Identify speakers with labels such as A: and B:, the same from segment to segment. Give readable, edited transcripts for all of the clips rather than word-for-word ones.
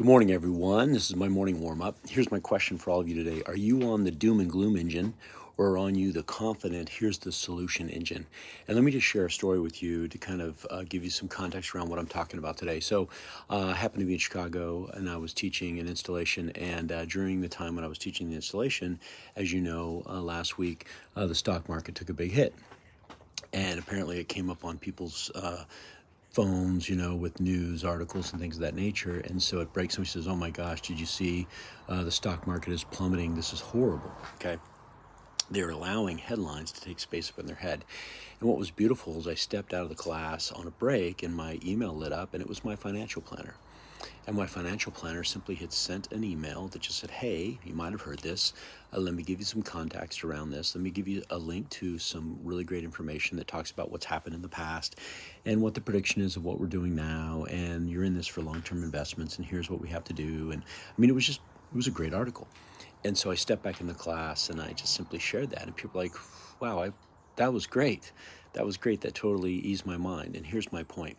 A: Good morning, everyone. This is my morning warm-up. Here's my question for all of you today. Are you on the doom and gloom engine, or are on you the confident, here's the solution engine? And let me just share a story with you to kind of give you some context around what I'm talking about today. So I happened to be in Chicago, and I was teaching an installation. And during the time when I was teaching the installation, as you know, last week, the stock market took a big hit. And apparently it came up on people's phones, with news articles and things of that nature. And so it breaks. Somebody says, "Oh my gosh, did you see the stock market is plummeting? This is horrible." Okay. They're allowing headlines to take space up in their head. And what was beautiful is I stepped out of the class on a break and my email lit up, and it was my financial planner. And my financial planner simply had sent an email that just said, "Hey, you might have heard this. Let me give you some context around this. Let me give you a link to some really great information that talks about what's happened in the past and what the prediction is of what we're doing now. And you're in this for long-term investments, and here's what we have to do." And I mean, it was a great article. And so I stepped back in the class and I just simply shared that. And people were like, "Wow, that was great. That was great. That totally eased my mind." And here's my point.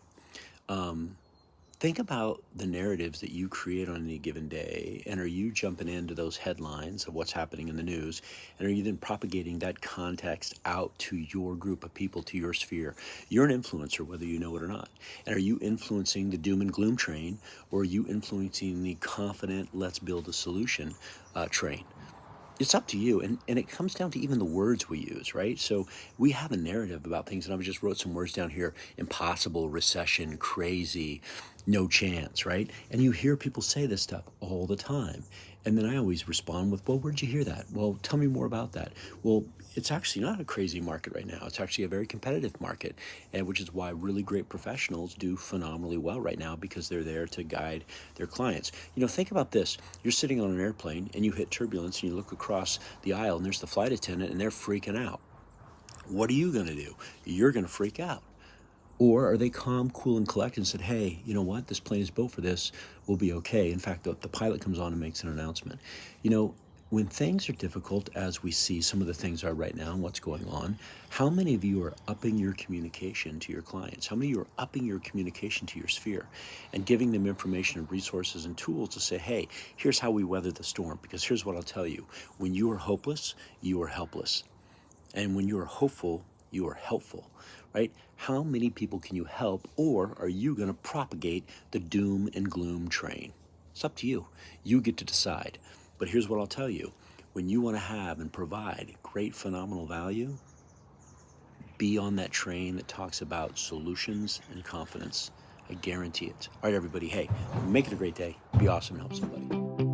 A: Think about the narratives that you create on any given day, and are you jumping into those headlines of what's happening in the news, and are you then propagating that context out to your group of people, to your sphere? You're an influencer, whether you know it or not. And are you influencing the doom and gloom train, or are you influencing the confident, let's build a solution train? It's up to you. And it comes down to even the words we use, right? So we have a narrative about things, and I just wrote some words down here: impossible, recession, crazy, no chance, right? And you hear people say this stuff all the time. And then I always respond with, "Well, where'd you hear that? Well, tell me more about that." Well, it's actually not a crazy market right now. It's actually a very competitive market, and which is why really great professionals do phenomenally well right now, because they're there to guide their clients. Think about this. You're sitting on an airplane and you hit turbulence and you look across the aisle and there's the flight attendant and they're freaking out. What are you going to do? You're going to freak out. Or are they calm, cool, and collected and said, "Hey, you know what? This plane is built for this. We'll be okay." In fact, the pilot comes on and makes an announcement. When things are difficult, as we see some of the things are right now and what's going on, how many of you are upping your communication to your clients? How many of you are upping your communication to your sphere and giving them information and resources and tools to say, "Hey, here's how we weather the storm"? Because here's what I'll tell you. When you are hopeless, you are helpless. And when you are hopeful, you are helpful, right? How many people can you help, or are you going to propagate the doom and gloom train? It's up to you. You get to decide. But here's what I'll tell you. When you want to have and provide great, phenomenal value, be on that train that talks about solutions and confidence. I guarantee it. All right, everybody. Hey, make it a great day. Be awesome and help somebody.